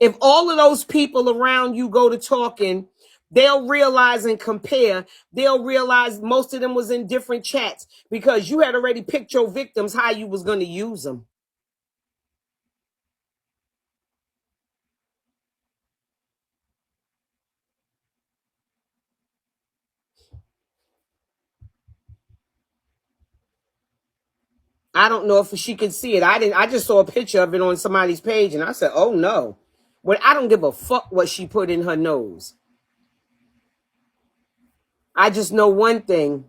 If all of those people around you go to talking, they'll realize and compare. They'll realize most of them was in different chats because you had already picked your victims how you was going to use them. I don't know if she could see it. I just saw a picture of it on somebody's page and I said, oh no. Well, I don't give a fuck what she put in her nose. I just know one thing.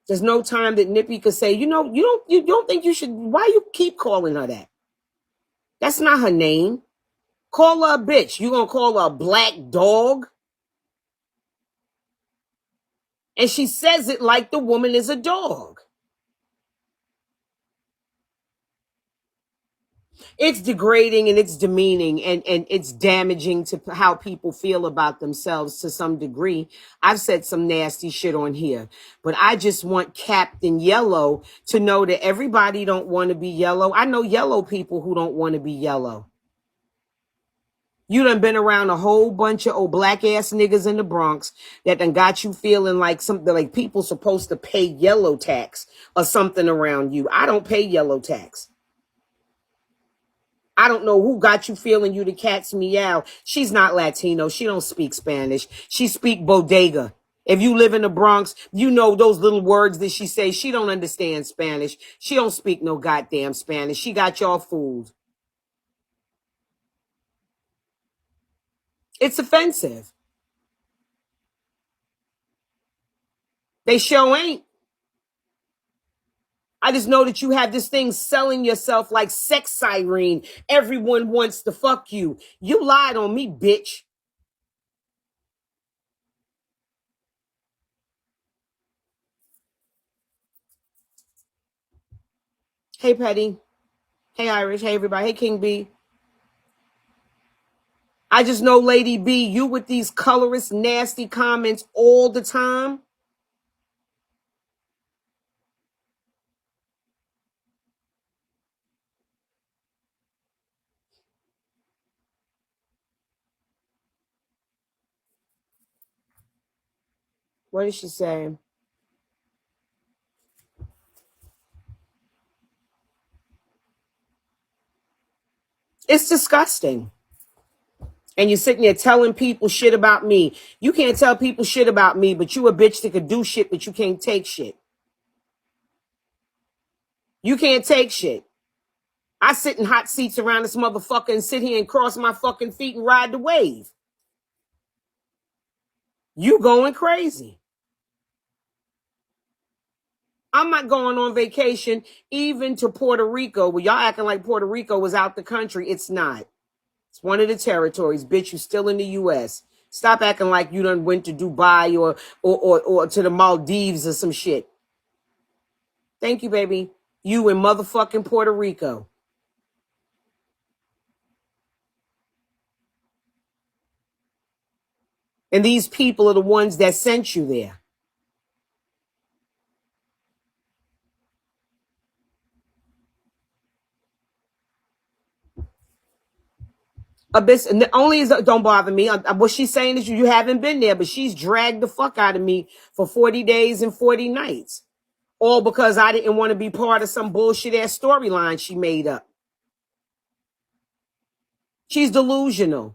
There's no time that Nippy could say, you don't think you should, why you keep calling her that? That's not her name. Call her a bitch. You gonna call her a black dog? And she says it like the woman is a dog. It's degrading and it's demeaning and it's damaging to how people feel about themselves to some degree. I've said some nasty shit on here, but I just want Captain Yellow to know that everybody don't want to be yellow. I know yellow people who don't want to be yellow. You done been around a whole bunch of old black ass niggas in the Bronx that done got you feeling like something like people supposed to pay yellow tax or something around you. I don't pay yellow tax. I don't know who got you feeling you the cat's meow. She's not Latino. She don't speak Spanish. She speak bodega. If you live in the Bronx, you know those little words that she says. She don't understand Spanish. She don't speak no goddamn Spanish. She got y'all fooled. It's offensive. They sure ain't. I just know that you have this thing selling yourself like sex siren. Everyone wants to fuck you. You lied on me, bitch. Hey, Petty. Hey, Irish. Hey, everybody. Hey, King B. I just know, Lady B, you with these colorist, nasty comments all the time. What did she say? It's disgusting. And you're sitting there telling people shit about me. You can't tell people shit about me, but you a bitch that could do shit, but you can't take shit. You can't take shit. I sit in hot seats around this motherfucker and sit here and cross my fucking feet and ride the wave. You going crazy. I'm not going on vacation even to Puerto Rico. Well, y'all acting like Puerto Rico was out the country. It's not. It's one of the territories. Bitch, you still in the U.S. Stop acting like you done went to Dubai or to the Maldives or some shit. Thank you, baby. You in motherfucking Puerto Rico. And these people are the ones that sent you there. Abyss, and the only is don't bother me. What she's saying is you haven't been there, but she's dragged the fuck out of me for 40 days and 40 nights. All because I didn't want to be part of some bullshit ass storyline she made up. She's delusional.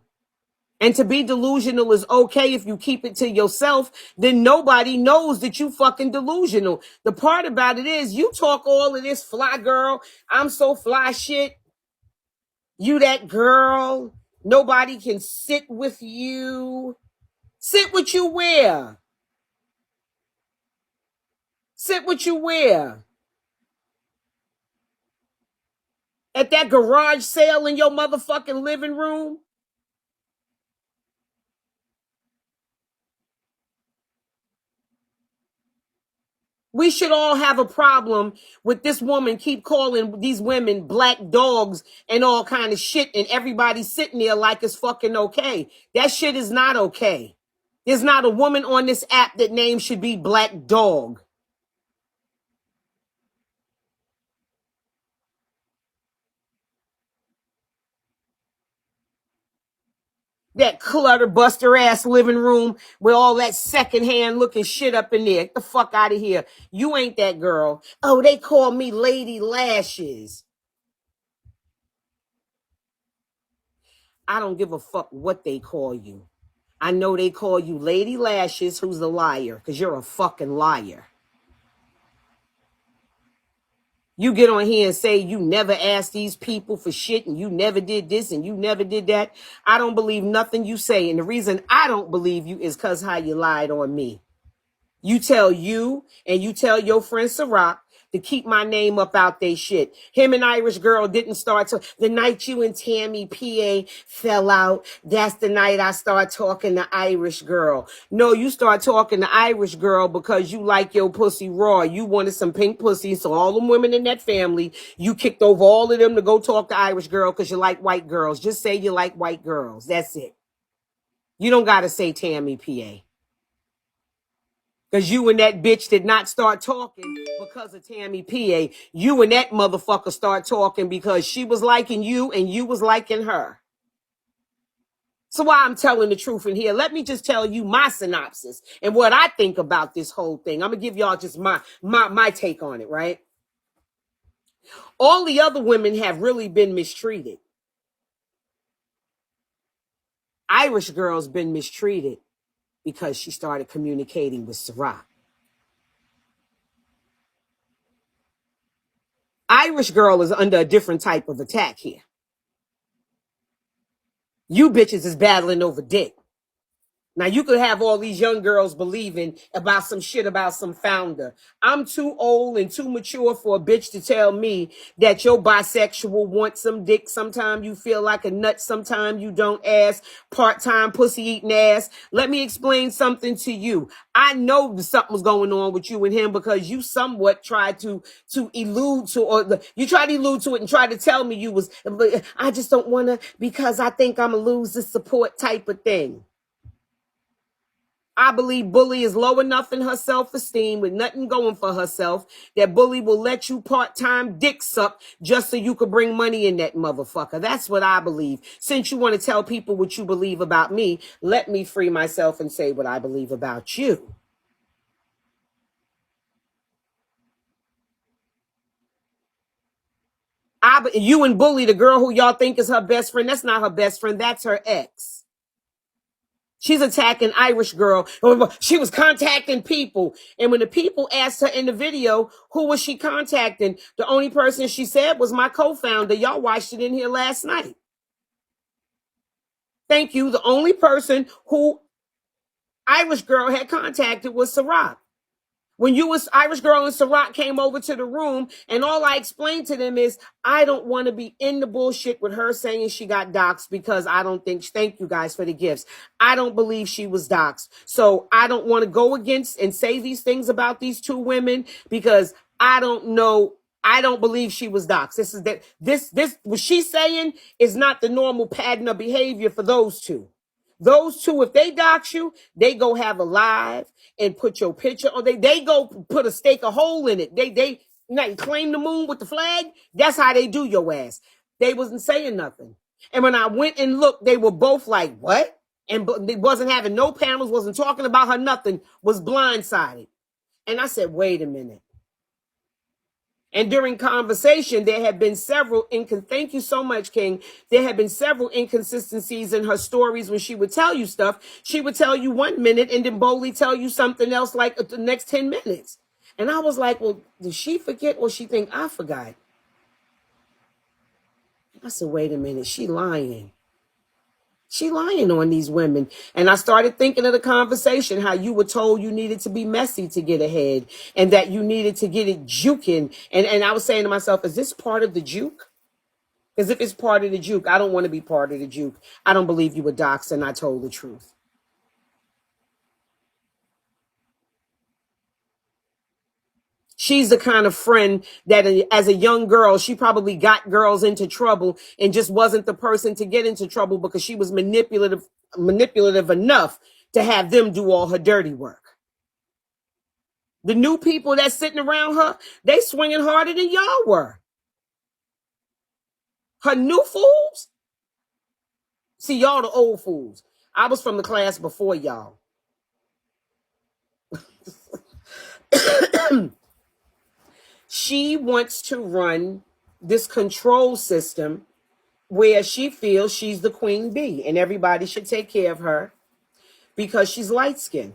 And to be delusional is okay if you keep it to yourself, then nobody knows that you fucking delusional. The part about it is you talk all of this fly girl, I'm so fly shit. You that girl. Nobody can sit with you. Sit with you where? Sit with you where? At that garage sale in your motherfucking living room? We should all have a problem with this woman keep calling these women black dogs and all kind of shit, and everybody sitting there like it's fucking okay. That shit is not okay. There's not a woman on this app that name should be black dog. That clutter buster ass living room with all that secondhand looking shit up in there. Get the fuck out of here. You ain't that girl. Oh, they call me Lady Lashes. I don't give a fuck what they call you. I know they call you Lady Lashes, who's a liar, because you're a fucking liar. You get on here and say you never asked these people for shit and you never did this and you never did that. I don't believe nothing you say. And the reason I don't believe you is because how you lied on me. You tell your friend Ciroc to keep my name up out they shit. Him and Irish Girl didn't start to the night you and Tammy Peay fell out. That's the night I start talking to Irish Girl. No, you start talking to Irish Girl because you like your pussy raw. You wanted some pink pussy, so all them women in that family, you kicked over all of them to go talk to Irish Girl because you like white girls. Just say you like white girls. That's it. You don't got to say Tammy Peay. Because you and that bitch did not start talking because of Tammy Peay. You and that motherfucker start talking because she was liking you and you was liking her. So why I'm telling the truth in here, let me just tell you my synopsis and what I think about this whole thing. I'm going to give y'all just my take on it, right? All the other women have really been mistreated. Irish Girl's been mistreated because she started communicating with Ciroc. Irish Girl is under a different type of attack here. You bitches is battling over dick. Now, you could have all these young girls believing about some shit about some founder. I'm too old and too mature for a bitch to tell me that you're bisexual, want some dick. Sometimes you feel like a nut. Sometimes you don't ass. Part-time pussy eating ass. Let me explain something to you. I know something was going on with you and him because you somewhat tried to allude to, or you tried to allude to it and tried to tell me you was, I just don't want to because I think I'm going to lose the support type of thing. I believe Bully is low enough in her self-esteem with nothing going for herself that Bully will let you part-time dick suck just so you could bring money in that motherfucker. That's what I believe. Since you want to tell people what you believe about me, let me free myself and say what I believe about you. You and Bully, the girl who y'all think is her best friend, that's not her best friend. That's her ex. She's attacking Irish Girl. She was contacting people. And when the people asked her in the video, who was she contacting? The only person she said was my co-founder. Y'all watched it in here last night. Thank you. The only person who Irish Girl had contacted was Ciroc. When Irish Girl and Ciroc came over to the room, and all I explained to them is, I don't want to be in the bullshit with her saying she got doxxed because I don't think, thank you guys for the gifts. I don't believe she was doxxed. So I don't want to go against and say these things about these two women because I don't know. I don't believe she was doxxed. This what she's saying is not the normal pattern of behavior for those two. Those two, if they dox you, they go have a live and put your picture on. They go put a stake a hole in it. They not claim the moon with the flag. That's how they do your ass. They wasn't saying nothing. And when I went and looked, they were both like, what? And they wasn't having no panels, wasn't talking about her nothing, was blindsided. And I said, wait a minute. And during conversation, there have been several, thank you so much, King. There have been several inconsistencies in her stories when she would tell you stuff. She would tell you 1 minute and then boldly tell you something else like the next 10 minutes. And I was like, well, did she forget or she think I forgot? I said, wait a minute, she lying. She lying on these women. And I started thinking of the conversation, how you were told you needed to be messy to get ahead and that you needed to get it juking. And I was saying to myself, is this part of the juke? Because if it's part of the juke, I don't want to be part of the juke. I don't believe you were doxxed and I told the truth. She's the kind of friend that as a young girl, she probably got girls into trouble and just wasn't the person to get into trouble because she was manipulative enough to have them do all her dirty work. The new people that's sitting around her, they swinging harder than y'all were. Her new fools, see, y'all the old fools. I was from the class before y'all. She wants to run this control system where she feels she's the queen bee and everybody should take care of her because she's light-skinned.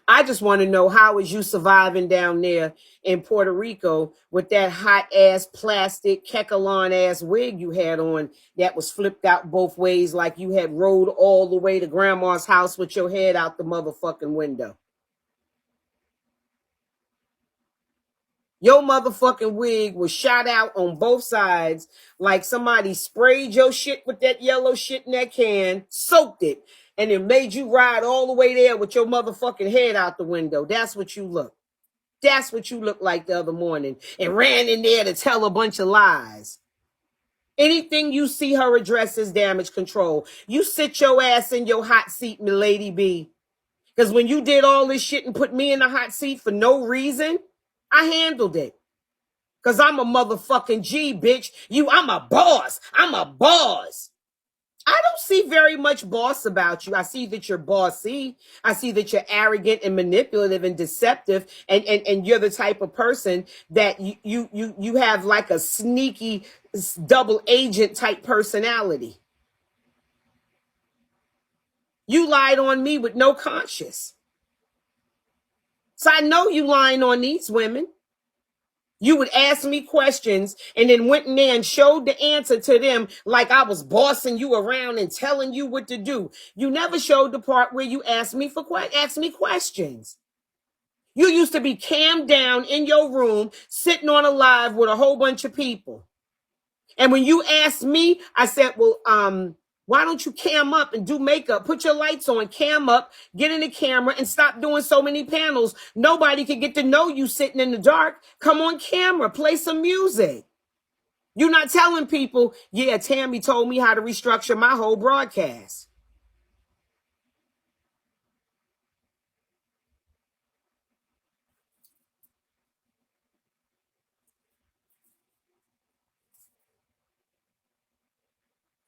I just want to know, how is you surviving down there in Puerto Rico with that hot ass plastic Kekalon ass wig you had on that was flipped out both ways like you had rode all the way to grandma's house with your head out the motherfucking window? Your motherfucking wig was shot out on both sides like somebody sprayed your shit with that yellow shit in that can, soaked it, and it made you ride all the way there with your motherfucking head out the window. That's what you look. That's what you looked like the other morning, and ran in there to tell a bunch of lies. Anything you see her address is damage control. You sit your ass in your hot seat, milady B. Because when you did all this shit and put me in the hot seat for no reason, I handled it. Because I'm a motherfucking G, bitch. I'm a boss. I'm a boss. I don't see very much boss about you. I see that you're bossy. I see that you're arrogant and manipulative and deceptive. And you're the type of person that you have like a sneaky double agent type personality. You lied on me with no conscience. So I know you lying on these women. You would ask me questions and then went in there and showed the answer to them like I was bossing you around and telling you what to do. You never showed the part where you asked me questions. You used to be cammed down in your room, sitting on a live with a whole bunch of people. And when you asked me, I said, well, why don't you cam up and do makeup? Put your lights on, cam up, get in the camera, and stop doing so many panels. Nobody can get to know you sitting in the dark. Come on camera, play some music. You're not telling people, yeah, Tammy told me how to restructure my whole broadcast.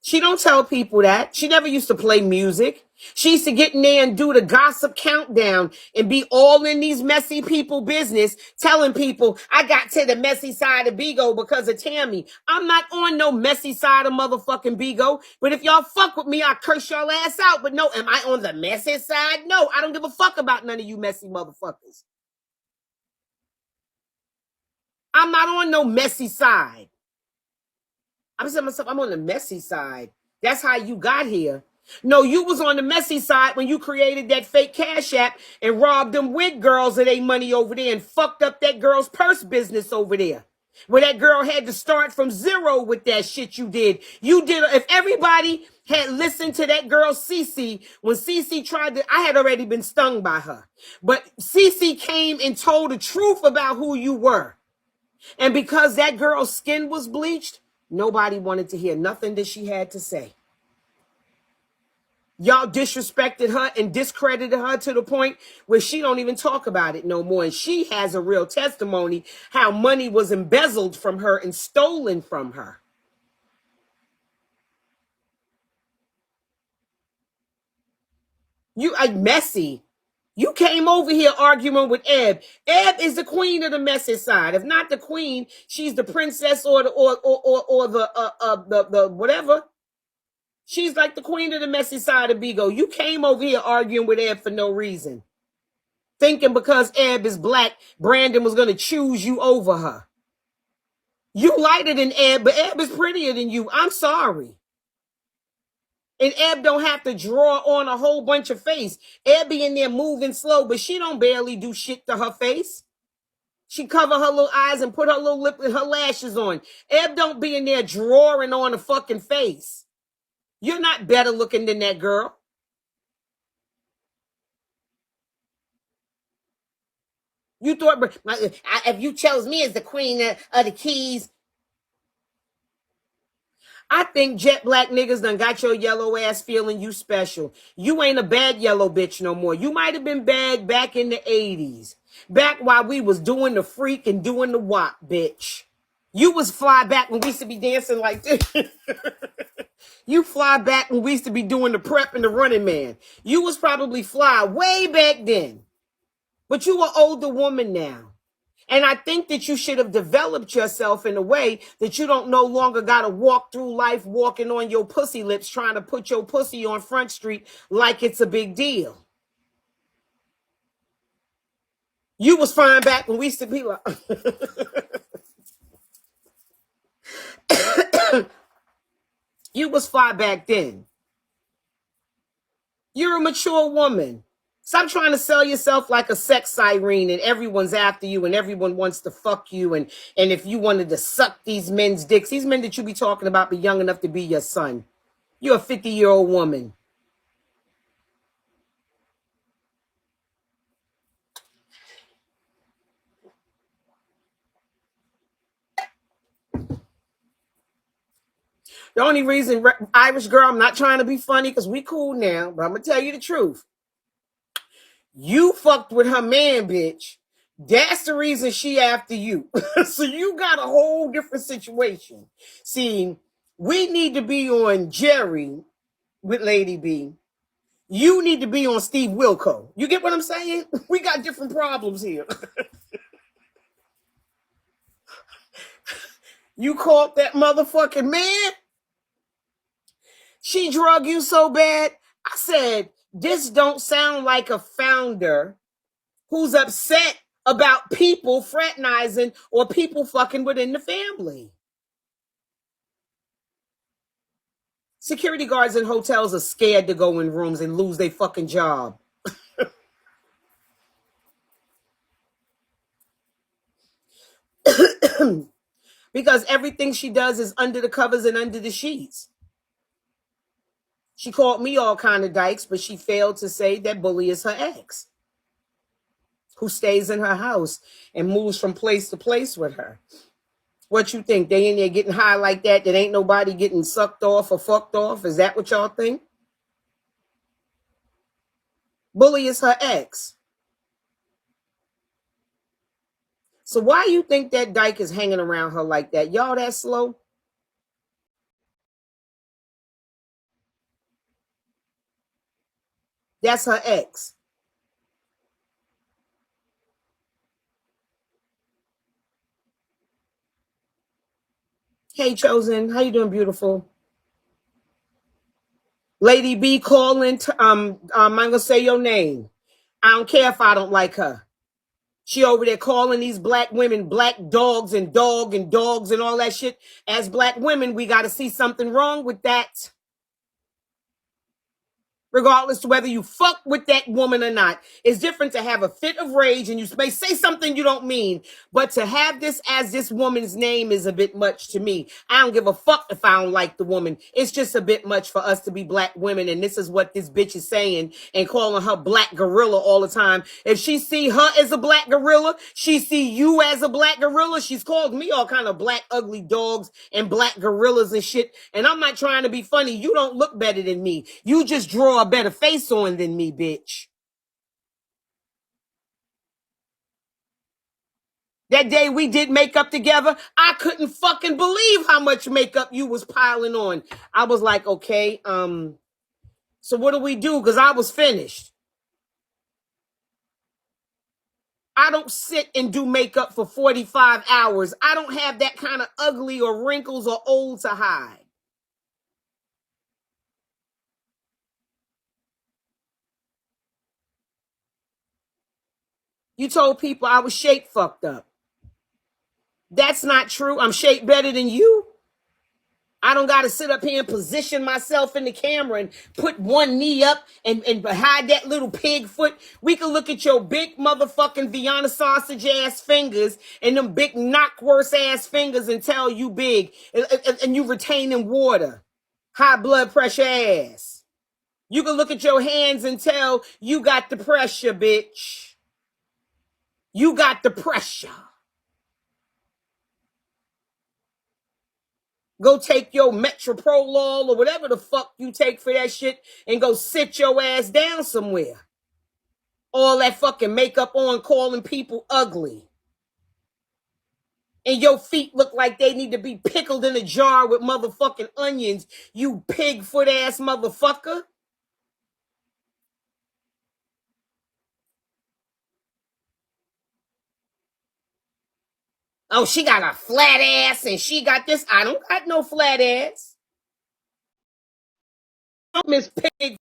She don't tell people that. She never used to play music. She used to get in there and do the gossip countdown and be all in these messy people business, telling people, I got to the messy side of Bigo because of Tammy. I'm not on no messy side of motherfucking Bigo. But if y'all fuck with me, I curse y'all ass out. But no, am I on the messy side? No, I don't give a fuck about none of you messy motherfuckers. I'm not on no messy side. I'm saying to myself, I'm on the messy side. That's how you got here. No, you was on the messy side when you created that fake Cash App and robbed them wig girls of their money over there and fucked up that girl's purse business over there. Where that girl had to start from zero with that shit you did. If everybody had listened to that girl Cece, when Cece tried to, I had already been stung by her. But Cece came and told the truth about who you were. And because that girl's skin was bleached, nobody wanted to hear nothing that she had to say. Y'all disrespected her and discredited her to the point where she don't even talk about it no more. And she has a real testimony how money was embezzled from her and stolen from her. You are messy. You came over here arguing with Eb. Eb is the queen of the messy side. If not the queen, she's the princess or the whatever. She's like the queen of the messy side of Bigo. You came over here arguing with Eb for no reason. Thinking because Eb is black, Brandon was going to choose you over her. You lighter than Eb, but Eb is prettier than you. I'm sorry. And Eb don't have to draw on a whole bunch of face. Eb be in there moving slow, but she don't barely do shit to her face. She cover her little eyes and put her little lip and her lashes on. Eb don't be in there drawing on a fucking face. You're not better looking than that girl. You thought if you chose me as the queen of the keys, I think jet black niggas done got your yellow ass feeling you special. You ain't a bad yellow bitch no more. You might have been bad back in the 80s. Back while we was doing the freak and doing the wop, bitch. You was fly back when we used to be dancing like this. You fly back when we used to be doing the prep and the running man. You was probably fly way back then. But you an older woman now. And I think that you should have developed yourself in a way that you don't no longer got to walk through life walking on your pussy lips, trying to put your pussy on Front Street like it's a big deal. You was fine back when we used to be like... You was fly back then. You're a mature woman. Stop trying to sell yourself like a sex siren and everyone's after you and everyone wants to fuck you. And if you wanted to suck these men's dicks, these men that you be talking about be young enough to be your son. You're a 50-year-old woman. The only reason, Irish girl, I'm not trying to be funny because we cool now, but I'm going to tell you the truth. You fucked with her man, bitch. That's the reason she after you. So you got a whole different situation. See, we need to be on Jerry with Lady B. You need to be on Steve Wilco. You get what I'm saying? We got different problems here. You caught that motherfucking man? She drug you so bad. I said, this don't sound like a founder who's upset about people fraternizing or people fucking within the family. Security guards in hotels are scared to go in rooms and lose their fucking job. Because everything she does is under the covers and under the sheets. She called me all kind of dykes, but she failed to say that Bully is her ex, who stays in her house and moves from place to place with her. What you think? They in there getting high like that ain't nobody getting sucked off or fucked off? Is that what y'all think? Bully is her ex. So why you think that dyke is hanging around her like that? Y'all that slow? That's her ex. Hey, Chosen. How you doing, beautiful? Lady B calling. I'm going to say your name. I don't care if I don't like her. She over there calling these black women black dogs and dogs and all that shit. As black women, we got to see something wrong with that. Regardless to whether you fuck with that woman or not. It's different to have a fit of rage and you may say something you don't mean, but to have this as this woman's name is a bit much to me. I don't give a fuck if I don't like the woman. It's just a bit much for us to be black women, and this is what this bitch is saying and calling her black gorilla all the time. If she see her as a black gorilla, she see you as a black gorilla. She's called me all kind of black ugly dogs and black gorillas and shit, and I'm not trying to be funny. You don't look better than me. You just draw a better face on than me, bitch. That day we did makeup together, I couldn't fucking believe how much makeup you was piling on. I was like, okay, so what do we do? Because I was finished. I don't sit and do makeup for 45 hours. I don't have that kind of ugly or wrinkles or old to hide. You told people I was shape fucked up. That's not true. I'm shaped better than you. I don't got to sit up here and position myself in the camera and put one knee up and hide that little pig foot. We can look at your big motherfucking Vienna sausage ass fingers and them big knockwurst ass fingers and tell you big and you retaining water. High blood pressure ass. You can look at your hands and tell you got the pressure, bitch. You got the pressure. Go take your Metroprolol or whatever the fuck you take for that shit and go sit your ass down somewhere. All that fucking makeup on calling people ugly. And your feet look like they need to be pickled in a jar with motherfucking onions, you pig foot ass motherfucker. Oh, she got a flat ass and she got this. I don't got no flat ass. Miss Pig.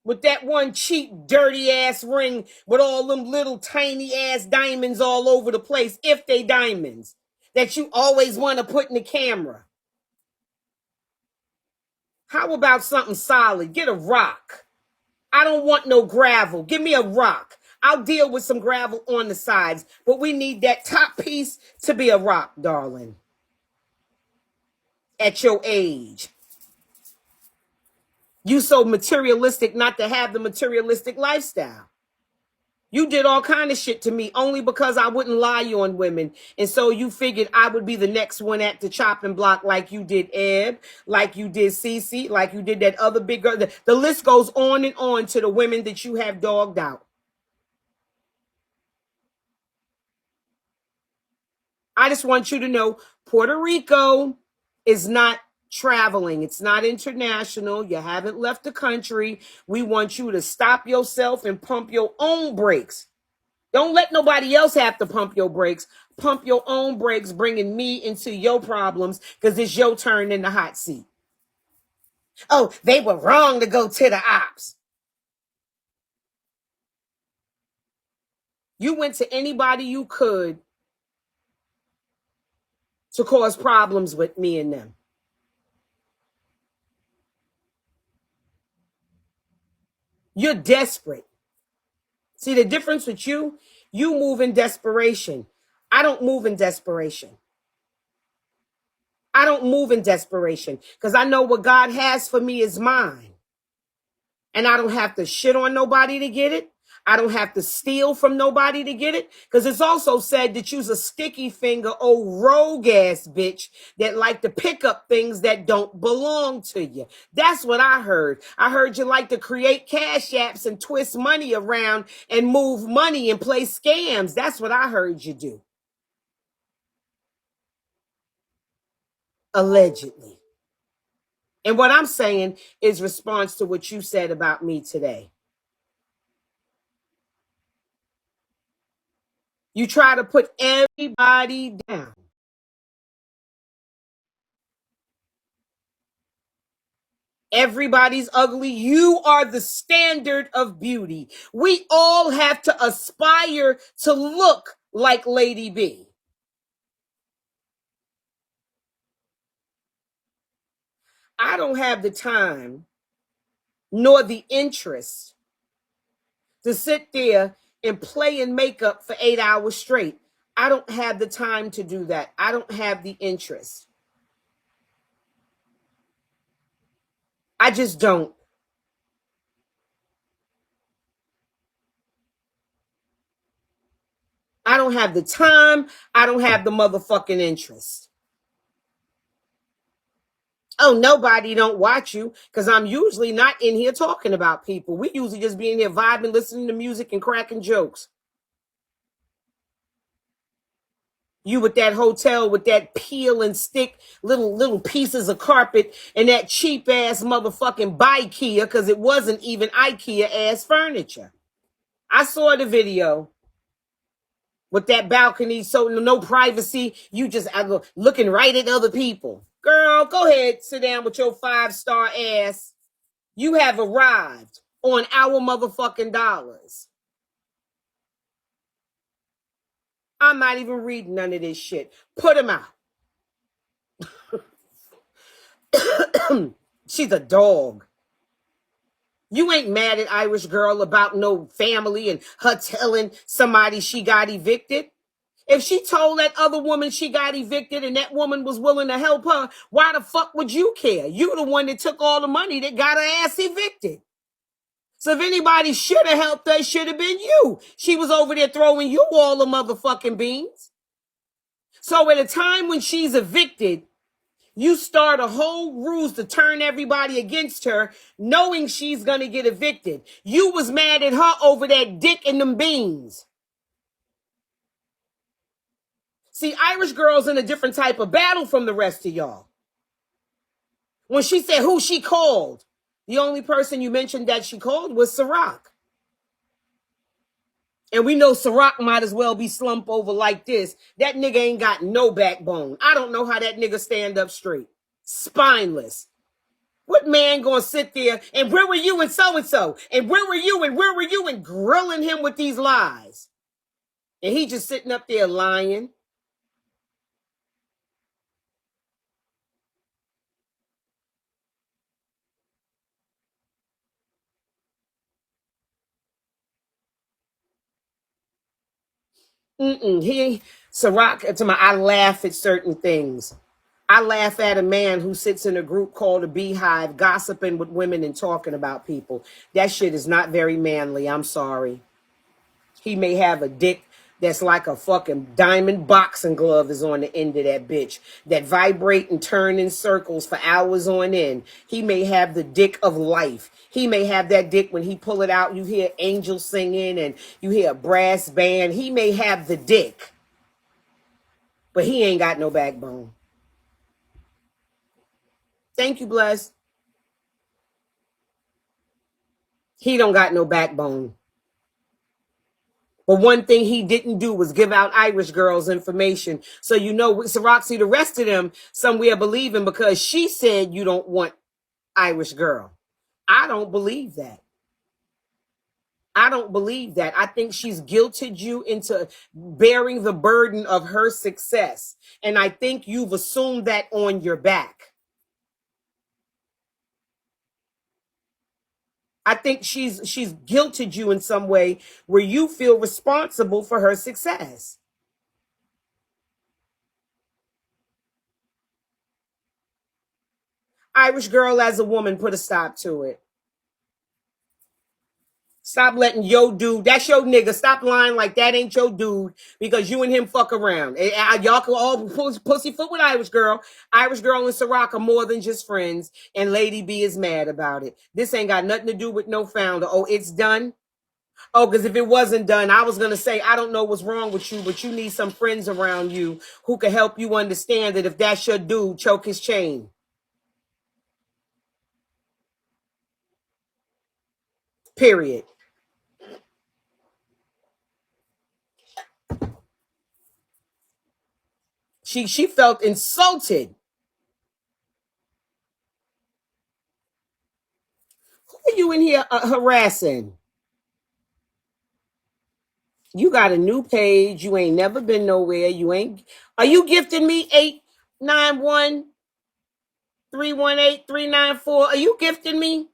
With that one cheap, dirty ass ring with all them little tiny ass diamonds all over the place, if they diamonds, that you always want to put in the camera. How about something solid? Get a rock. I don't want no gravel. Give me a rock. I'll deal with some gravel on the sides, but we need that top piece to be a rock, darling. At your age. You so materialistic not to have the materialistic lifestyle. You did all kind of shit to me only because I wouldn't lie on women. And so you figured I would be the next one at the chopping block like you did Eb, like you did Cece, like you did that other big girl. The list goes on and on to the women that you have dogged out. I just want you to know Puerto Rico is not traveling. It's not international. You haven't left the country. We want you to stop yourself and pump your own brakes. Don't let nobody else have to pump your brakes. Pump your own brakes, bringing me into your problems because it's your turn in the hot seat. Oh, they were wrong to go to the ops. You went to anybody you could to cause problems with me and them. You're desperate. See the difference with you? You move in desperation. I don't move in desperation. I don't move in desperation because I know what God has for me is mine. And I don't have to shit on nobody to get it. I don't have to steal from nobody to get it. Because it's also said that you's a sticky finger, old rogue ass bitch that like to pick up things that don't belong to you. That's what I heard. I heard you like to create cash apps and twist money around and move money and play scams. That's what I heard you do. Allegedly. And what I'm saying is response to what you said about me today. You try to put everybody down. Everybody's ugly. You are the standard of beauty. We all have to aspire to look like Lady B. I don't have the time nor the interest to sit there and play in makeup for 8 hours straight. I don't have the time to do that. I don't have the interest. I just don't. I don't have the time. I don't have the motherfucking interest. Oh, nobody don't watch you because I'm usually not in here talking about people. We usually just be in here vibing, listening to music and cracking jokes. You with that hotel with that peel and stick little pieces of carpet and that cheap ass motherfucking IKEA because it wasn't even IKEA ass furniture. I saw the video with that balcony, so no privacy. You just looking right at other people. Girl, go ahead, sit down with your 5-star ass. You have arrived on our motherfucking dollars. I'm not even reading none of this shit. Put him out. She's a dog. You ain't mad at Irish girl about no family and her telling somebody she got evicted. If she told that other woman she got evicted and that woman was willing to help her, why the fuck would you care? You the one that took all the money that got her ass evicted. So if anybody should have helped her, it should have been you. She was over there throwing you all the motherfucking beans. So at a time when she's evicted, You start a whole ruse to turn everybody against her, knowing she's going to get evicted. You was mad at her over that dick and them beans. See, Irish girl's in a different type of battle from the rest of y'all. When she said who she called, the only person you mentioned that she called was Ciroc. And we know Ciroc might as well be slumped over like this. That nigga ain't got no backbone. I don't know how that nigga stand up straight. Spineless. What man gonna sit there and where were you and so-and-so? And where were you and where were you and grilling him with these lies? And he just sitting up there lying. Ciroc, I laugh at certain things. I laugh at a man who sits in a group called a Beehive, gossiping with women and talking about people. That shit is not very manly. I'm sorry. He may have a dick that's like a fucking diamond boxing glove is on the end of that bitch that vibrate and turn in circles for hours on end. He may have the dick of life. He may have that dick when he pull it out, you hear angels singing and you hear a brass band. He may have the dick, but he ain't got no backbone. Thank you, Bless. He don't got no backbone. But one thing he didn't do was give out Irish girls information. So you know, Ciroc, the rest of them somewhere believing because she said you don't want Irish girl. I don't believe that. I don't believe that. I think she's guilted you into bearing the burden of her success. And I think you've assumed that on your back. I think she's guilted you in some way where you feel responsible for her success. Irish girl as a woman, put a stop to it. Stop letting yo dude, that's your nigga. Stop lying like that ain't your dude because you and him fuck around. Y'all can all pussyfoot with Irish girl. Irish girl and Ciroc are more than just friends, and Lady B is mad about it. This ain't got nothing to do with no founder. Oh, it's done? Oh, because if it wasn't done, I was going to say, I don't know what's wrong with you, but you need some friends around you who can help you understand that if that's your dude, choke his chain. Period. She felt insulted. Who are you in here harassing? You got a new page. You ain't never been nowhere. You ain't. Are you gifting me 891-318-394? Are you gifting me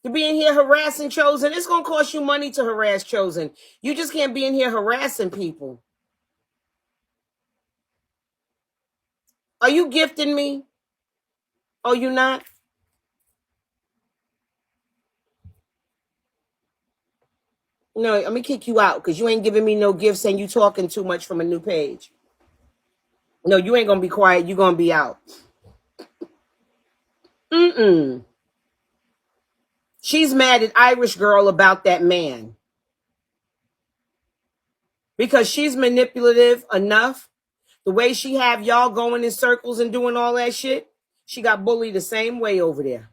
to be in here harassing Chosen? It's gonna cost you money to harass Chosen. You just can't be in here harassing people. Are you gifting me? Oh, you not? No, I'm gonna kick you out because you ain't giving me no gifts and you talking too much from a new page. No, you ain't gonna be quiet. You gonna be out. She's mad at Irish girl about that man because she's manipulative enough. The way she have y'all going in circles and doing all that shit, she got bullied the same way over there.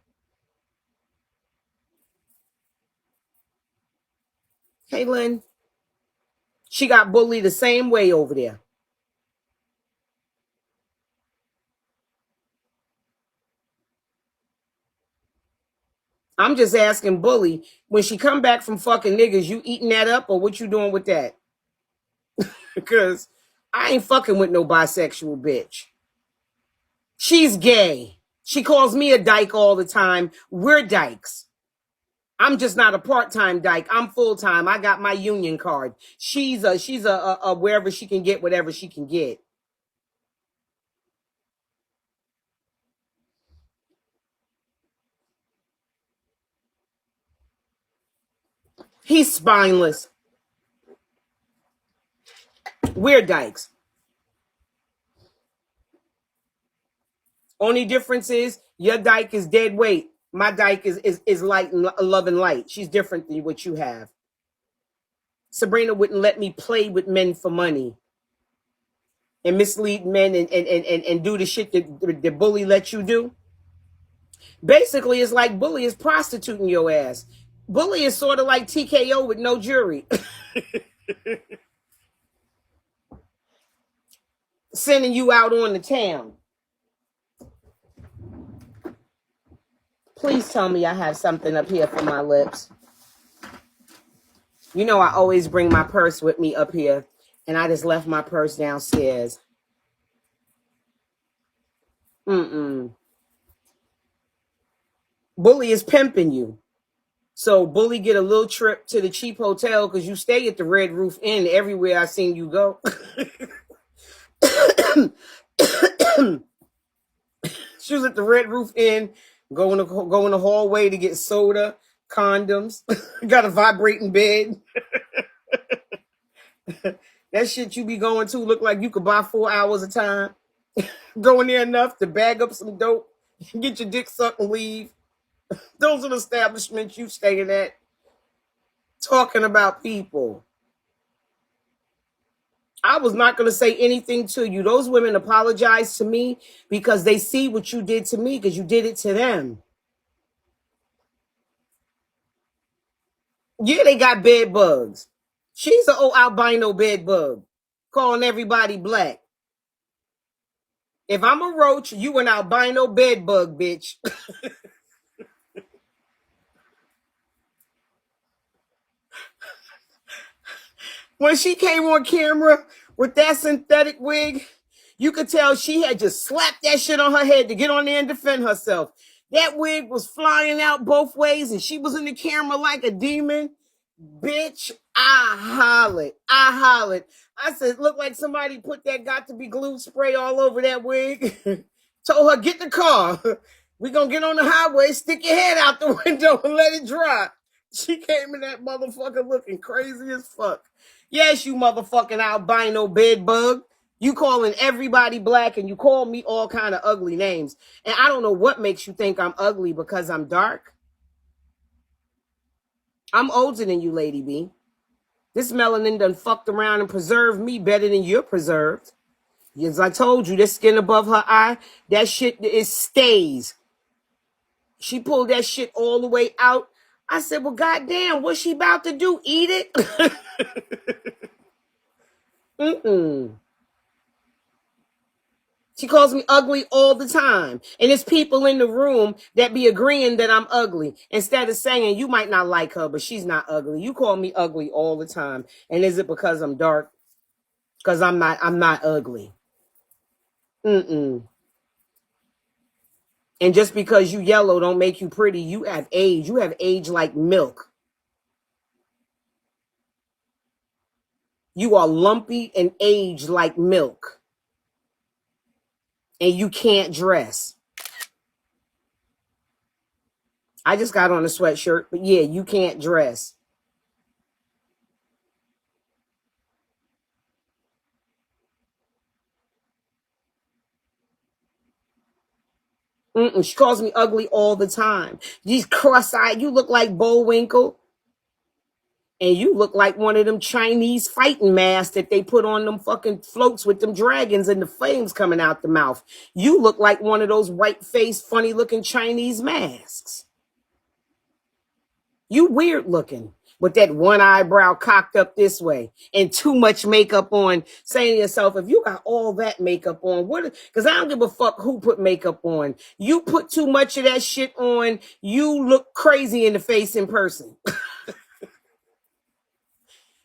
Hey, Lynn. She got bullied the same way over there. I'm just asking Bully, when she come back from fucking niggas, you eating that up or what you doing with that? Because I ain't fucking with no bisexual bitch. She's gay. She calls me a dyke all the time. We're dykes. I'm just not a part-time dyke. I'm full-time. I got my union card. She's a wherever she can get whatever she can get. He's spineless. We're dykes. Only difference is your dyke is dead weight. My dyke is light and love and light. She's different than what you have. Sabrina wouldn't let me play with men for money and mislead men and do the shit that the bully let you do. Basically, it's like bully is prostituting your ass. Bully is sort of like TKO with no jury. Sending you out on the town. Please tell me I have something up here for my lips. You know I always bring my purse with me up here, and I just left my purse downstairs. Bully is pimping you. So bully get a little trip to the cheap hotel because you stay at the Red Roof Inn everywhere I seen you go. She was at the Red Roof Inn, go in the hallway to get soda, condoms, got a vibrating bed. That shit you be going to look like you could buy 4 hours a time. Go in there enough to bag up some dope, get your dick sucked and leave. Those are the establishments you staying at. Talking about people. I was not going to say anything to you. Those women apologize to me because they see what you did to me because you did it to them. Yeah, they got bed bugs. She's an old albino bed bug, calling everybody black. If I'm a roach, you an albino bed bug, bitch. When she came on camera with that synthetic wig, you could tell she had just slapped that shit on her head to get on there and defend herself. That wig was flying out both ways, and she was in the camera like a demon. Bitch, I hollered. I said, look like somebody put that got to be glue spray all over that wig. Told her, get the car. We gonna get on the highway, stick your head out the window and let it dry. She came in that motherfucker looking crazy as fuck. Yes, you motherfucking albino bed bug. You calling everybody black and you call me all kind of ugly names. And I don't know what makes you think I'm ugly because I'm dark. I'm older than you, Lady B. This melanin done fucked around and preserved me better than you're preserved. As I told you, that skin above her eye, that shit, it stays. She pulled that shit all the way out. I said, well, goddamn, what's she about to do? Eat it? She calls me ugly all the time. And there's people in the room that be agreeing that I'm ugly. Instead of saying, you might not like her, but she's not ugly. You call me ugly all the time. And is it because I'm dark? Because I'm not ugly. And just because you yellow don't make you pretty. You have age. You have age like milk. You are lumpy and aged like milk. And you can't dress. I just got on a sweatshirt, but yeah, you can't dress. She calls me ugly all the time. These cross-eyed, you look like Bullwinkle. And you look like one of them Chinese fighting masks that they put on them fucking floats with them dragons and the flames coming out the mouth. You look like one of those white-faced, funny-looking Chinese masks. You weird looking with that one eyebrow cocked up this way and too much makeup on, saying to yourself, if you got all that makeup on, what? Because I don't give a fuck who put makeup on. You put too much of that shit on, you look crazy in the face in person.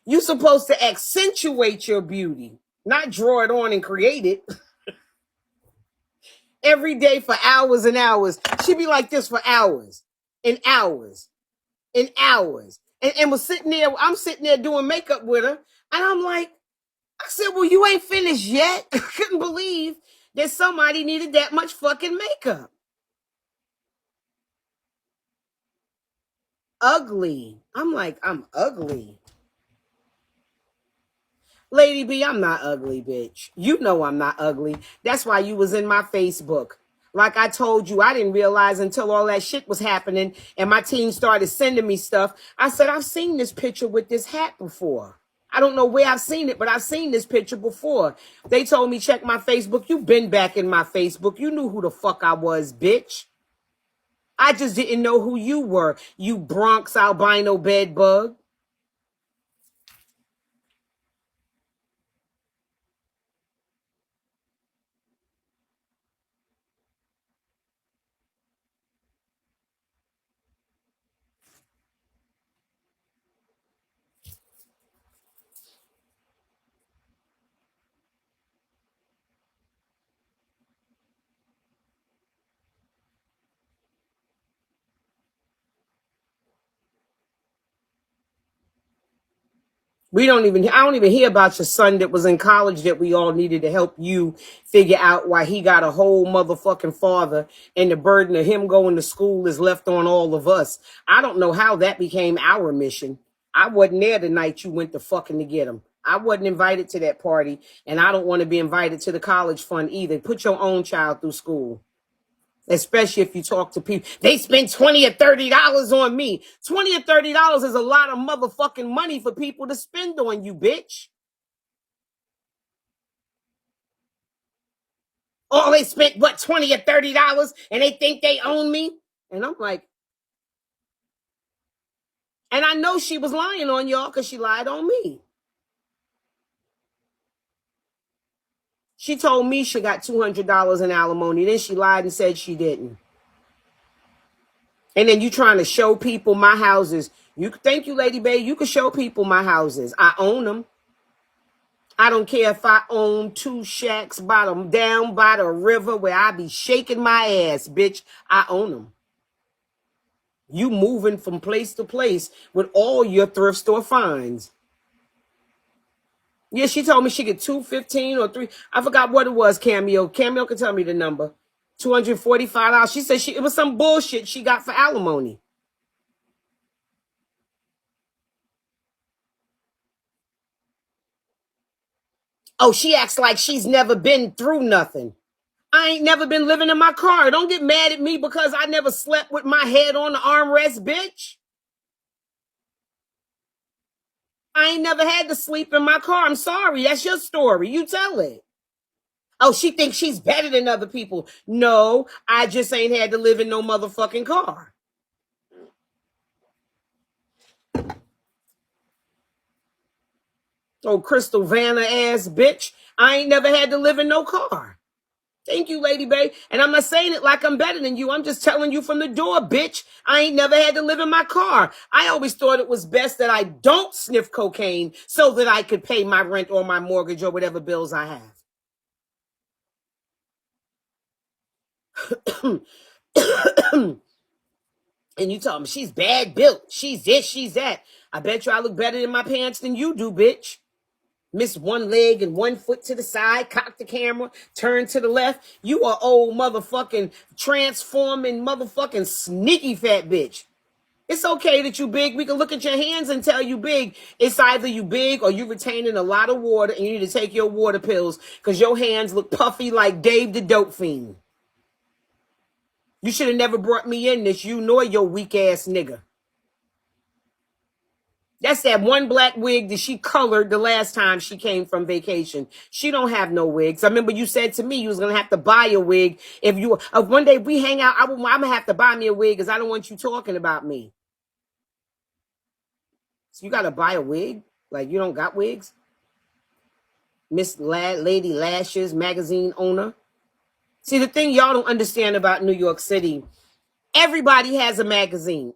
You're supposed to accentuate your beauty, not draw it on and create it. Every day for hours and hours. She'd be like this for hours and hours and hours. And was sitting there, I'm sitting there doing makeup with her. And I'm like, I said, well, you ain't finished yet. I couldn't believe that somebody needed that much fucking makeup. Ugly. I'm like, I'm ugly. Lady B, I'm not ugly, bitch. You know I'm not ugly. That's why you was in my Facebook. Like I told you, I didn't realize until all that shit was happening and my team started sending me stuff. I said, I've seen this picture with this hat before. I don't know where I've seen it, but I've seen this picture before. They told me, check my Facebook. You been back in my Facebook. You knew who the fuck I was, bitch. I just didn't know who you were, you Bronx albino bed bug. I don't even hear about your son that was in college that we all needed to help you figure out why he got a whole motherfucking father and the burden of him going to school is left on all of us. I don't know how that became our mission. I wasn't there the night you went to fucking to get him. I wasn't invited to that party, and I don't want to be invited to the college fund either. Put your own child through school. Especially if you talk to people, they spend $20 or $30 on me. $20 or $30 is a lot of motherfucking money for people to spend on you, bitch. Oh, they spent what, $20 or $30 and they think they own me? And I'm like, and I know she was lying on y'all because she lied on me. She told me she got $200 in alimony. Then she lied and said she didn't. And then you trying to show people my houses. Thank you, Lady Bay. You can show people my houses. I own them. I don't care if I own 2 shacks down by the river where I be shaking my ass, bitch. I own them. You moving from place to place with all your thrift store finds. Yeah, she told me she get 215 or 3. I forgot what it was, Cameo. Cameo can tell me the number. $245. She said it was some bullshit she got for alimony. Oh, she acts like she's never been through nothing. I ain't never been living in my car. Don't get mad at me because I never slept with my head on the armrest, bitch. I ain't never had to sleep in my car. I'm sorry. That's your story. You tell it. Oh, she thinks she's better than other people. No, I just ain't had to live in no motherfucking car. Oh, Crystal Vanna ass bitch. I ain't never had to live in no car. Thank you, Lady Bay. And I'm not saying it like I'm better than you. I'm just telling you from the door, bitch. I ain't never had to live in my car. I always thought it was best that I don't sniff cocaine so that I could pay my rent or my mortgage or whatever bills I have. And you tell me she's bad built. She's this, she's that. I bet you I look better in my pants than you do, bitch. Miss one leg and one foot to the side, cock the camera, turn to the left. You are old motherfucking transforming motherfucking sneaky fat bitch. It's okay that you big. We can look at your hands and tell you big. It's either you big or you retaining a lot of water and you need to take your water pills because your hands look puffy like Dave the Dope Fiend. You should have never brought me in this, you nor your weak ass nigga. That's that one black wig that she colored the last time she came from vacation. She don't have no wigs. I remember you said to me you was going to have to buy a wig. If you one day we hang out, I'm going to have to buy me a wig because I don't want you talking about me. So you got to buy a wig? Like you don't got wigs? Lady Lashes magazine owner. See, the thing y'all don't understand about New York City, everybody has a magazine.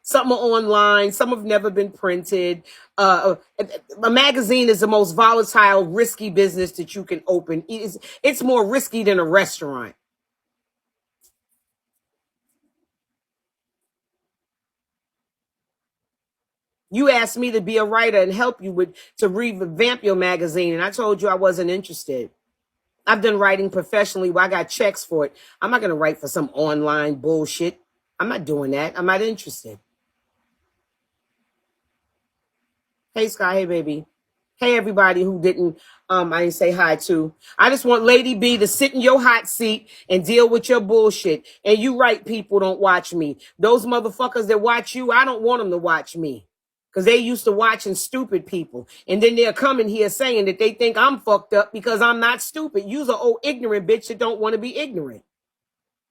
Some are online. Some have never been printed. A magazine is the most volatile, risky business that you can open. It's more risky than a restaurant. You asked me to be a writer and help you to revamp your magazine, and I told you I wasn't interested. I've done writing professionally where I got checks for it. I'm not going to write for some online bullshit. I'm not doing that. I'm not interested. Hey, Sky. Hey, baby. Hey, everybody who didn't, I didn't say hi to. I just want Lady B to sit in your hot seat and deal with your bullshit. And you right, people don't watch me. Those motherfuckers that watch you, I don't want them to watch me. Because they used to watching stupid people. And then they're coming here saying that they think I'm fucked up because I'm not stupid. You's an old ignorant bitch that don't want to be ignorant.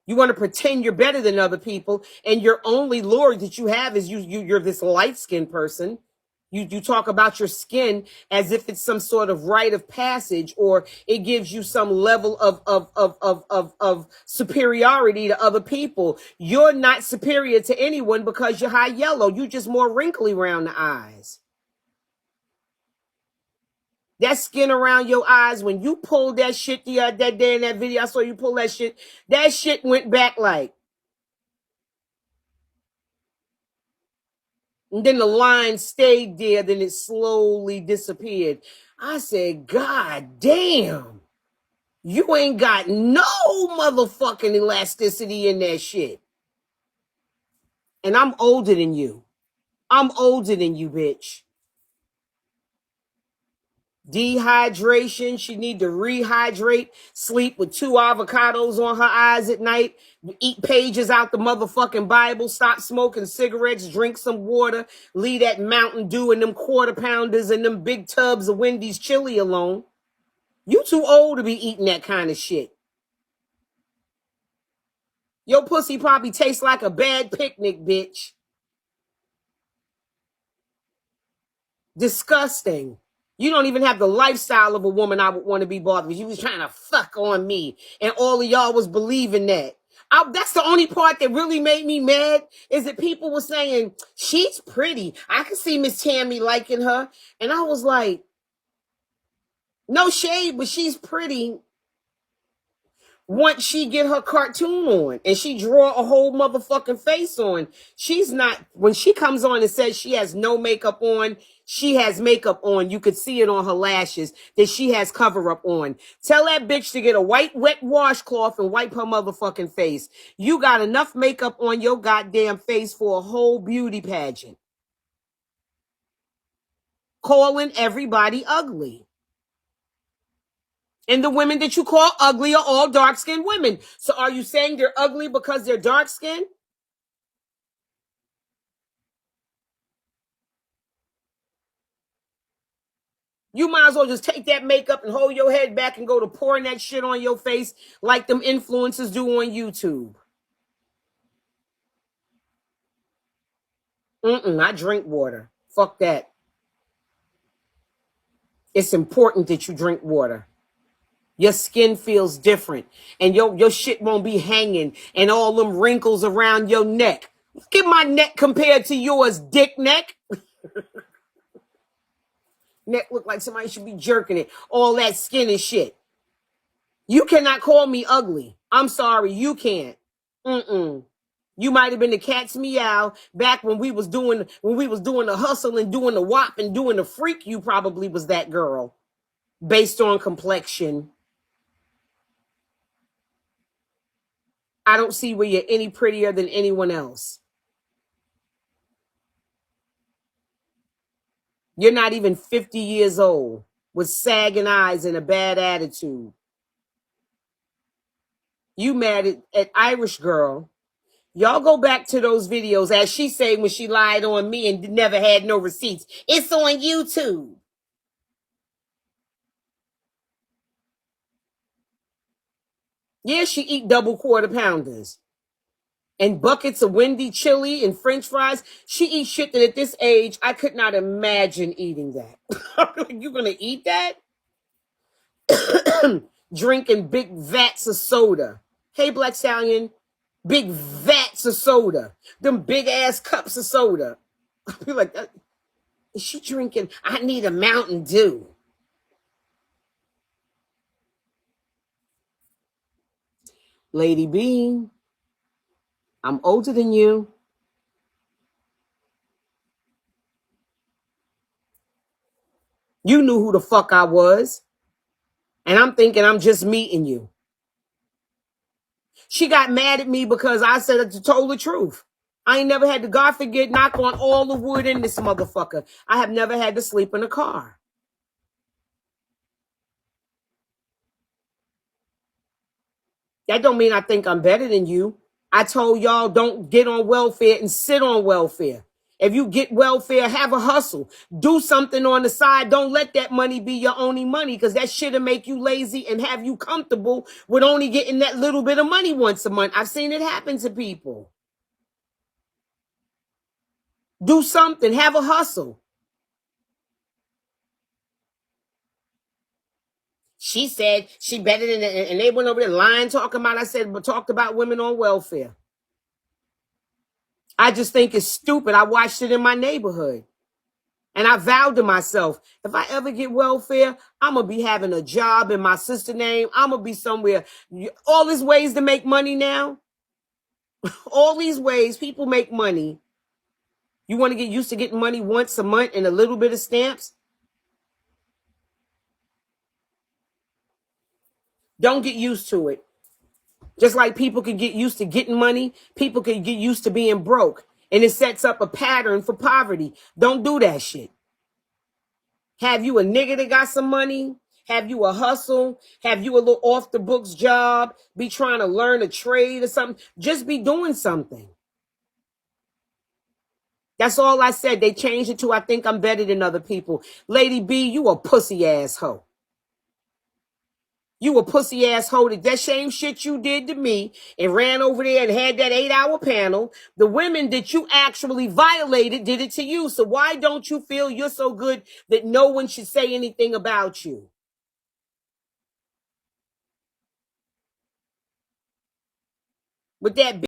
You want to pretend you're better than other people, and your only lure that you have is you're this light-skinned person. You talk about your skin as if it's some sort of rite of passage, or it gives you some level of superiority to other people. You're not superior to anyone because you're high yellow. You're just more wrinkly around the eyes. That skin around your eyes, when you pulled that shit that day in that video, I saw you pull that shit went back like. And then the line stayed there, then it slowly disappeared. I said, God damn, you ain't got no motherfucking elasticity in that shit. And I'm older than you. I'm older than you, bitch. Dehydration, she need to rehydrate, sleep with 2 avocados on her eyes at night, eat pages out the motherfucking Bible, stop smoking cigarettes, drink some water, leave that Mountain Dew and them quarter pounders and them big tubs of Wendy's chili alone. You too old to be eating that kind of shit. Your pussy probably tastes like a bad picnic, bitch. Disgusting. You don't even have the lifestyle of a woman I would want to be bothered with. You was trying to fuck on me, and all of y'all was believing that. That's the only part that really made me mad, is that people were saying, she's pretty. I can see Miss Tammy liking her. And I was like, no shade, but she's pretty once she get her cartoon on and she draw a whole motherfucking face on. She's not, when she comes on and says she has no makeup on, she has makeup on. You could see it on her lashes that she has cover up on. Tell that bitch to get a white wet washcloth and wipe her motherfucking face. You got enough makeup on your goddamn face for a whole beauty pageant. Calling everybody ugly. And the women that you call ugly are all dark-skinned women. So are you saying they're ugly because they're dark-skinned? You might as well just take that makeup and hold your head back and go to pouring that shit on your face like them influencers do on YouTube. I drink water. Fuck that. It's important that you drink water. Your skin feels different, and your shit won't be hanging and all them wrinkles around your neck. Look at my neck compared to yours, dick neck. Neck look like somebody should be jerking it. All that skin and shit. You cannot call me ugly. I'm sorry, you can't. You might have been the cat's meow back when we was doing the hustle and doing the wop and doing the freak. You probably was that girl, based on complexion. I don't see where you're any prettier than anyone else. You're not even 50 years old with sagging eyes and a bad attitude. You mad at Irish girl. Y'all go back to those videos, as she said when she lied on me and never had no receipts. It's on YouTube. Yeah, she eat double quarter pounders and buckets of Wendy chili and French fries. She eats shit that at this age, I could not imagine eating that. You gonna eat that? Drinking big vats of soda. Hey, Black Stallion, big vats of soda. Them big ass cups of soda. I feel like, is she drinking? I need a Mountain Dew. Lady B, I'm older than you. You knew who the fuck I was. And I'm thinking I'm just meeting you. She got mad at me because I said to told the truth. I ain't never had to, God forget, knock on all the wood in this motherfucker. I have never had to sleep in a car. That don't mean I think I'm better than you. I told y'all don't get on welfare and sit on welfare. If you get welfare, have a hustle. Do something on the side. Don't let that money be your only money, because that shit'll make you lazy and have you comfortable with only getting that little bit of money once a month. I've seen it happen to people. Do something. Have a hustle. She said she better than, and they went over there lying, talking about, I said, but talked about women on welfare. I just think it's stupid. I watched it in my neighborhood. And I vowed to myself, if I ever get welfare, I'm going to be having a job in my sister's name. I'm going to be somewhere. All these ways to make money now. All these ways people make money. You want to get used to getting money once a month and a little bit of stamps? Don't get used to it. Just like people can get used to getting money, people can get used to being broke. And it sets up a pattern for poverty. Don't do that shit. Have you a nigga that got some money? Have you a hustle? Have you a little off the books job? Be trying to learn a trade or something? Just be doing something. That's all I said. They changed it to, I think I'm better than other people. Lady B, you a pussy asshole. You a pussy asshole. That same shit you did to me and ran over there and had that 8-hour panel. The women that you actually violated did it to you. So why don't you feel you're so good that no one should say anything about you? With that